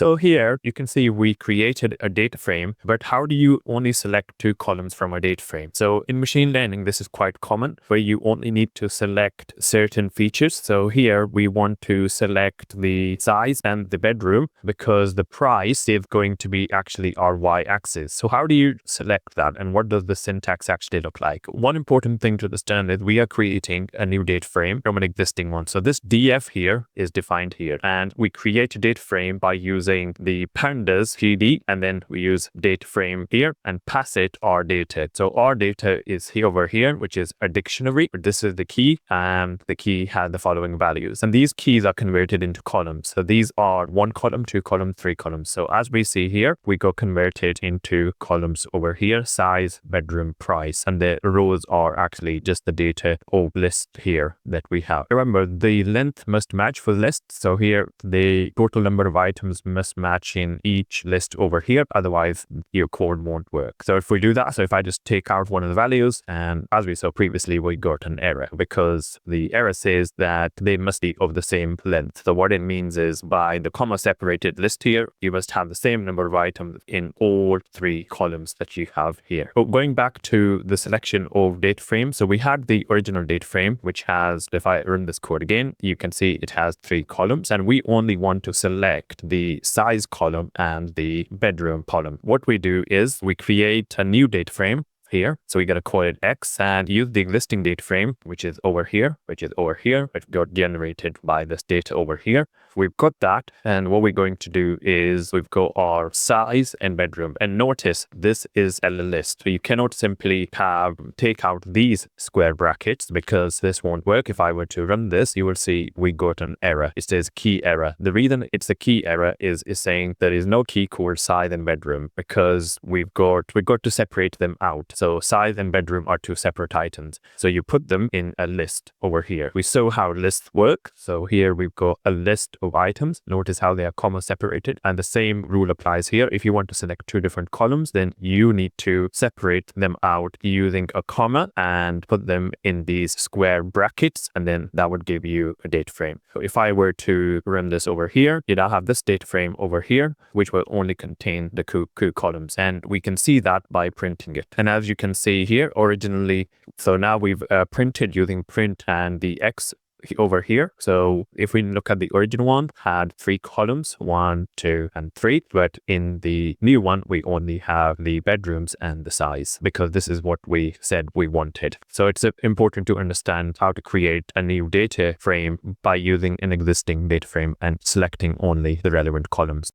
So here you can see we created a data frame, but how do you only select 2 columns from a data frame? So in machine learning, this is quite common where you only need to select certain features. So here we want to select the size and the bedroom because the price is going to be actually our y-axis. So how do you select that and what does the syntax actually look like? One important thing to understand is we are creating a new data frame from an existing one. So this df here is defined here, and we create a data frame by using the pandas gd, and then we use data frame here and pass it our data. So our data is here over here, which is a dictionary. This is the key, and the key has the following values, and these keys are converted into columns. So these are 1 column, 2 column, 3 columns. So as we see here, we go convert it into columns over here: size, bedroom, price, and the rows are actually just the data of list here that we have. Remember, the length must match for lists. So here the total number of items must match in each list over here, otherwise your code won't work. So if we do that, so if I just take out one of the values, and as we saw previously, we got an error because the error says that they must be of the same length. So what it means is by the comma separated list here, you must have the same number of items in all 3 columns that you have here. So going back to the selection of data frame, so we had the original data frame, which has, if I run this code again, you can see it has 3 columns, and we only want to select the size column and the bedroom column. What we do is we create a new data frame here. So we got to call it X and use the existing data frame, which is over here, which got generated by this data over here. We've got that. And what we're going to do is we've got our size and bedroom. And notice this is a list. So you cannot simply take out these square brackets because this won't work. If I were to run this, you will see we got an error. It says key error. The reason it's a key error is saying there is no key called size and bedroom because we've got to separate them out. So size and bedroom are 2 separate items. So you put them in a list over here. We saw how lists work. So here we've got a list of items. Notice how they are comma separated. And the same rule applies here. If you want to select 2 different columns, then you need to separate them out using a comma and put them in these square brackets. And then that would give you a data frame. So if I were to run this over here, you'd have this data frame over here, which will only contain the 2 columns. And we can see that by printing it. And as you can see here originally, so now we've printed using print and the X over here. So if we look at the original one, had 3 columns, 1, 2, and 3, but in the new one we only have the bedrooms and the size because this is what we said we wanted. So it's important to understand how to create a new data frame by using an existing data frame and selecting only the relevant columns.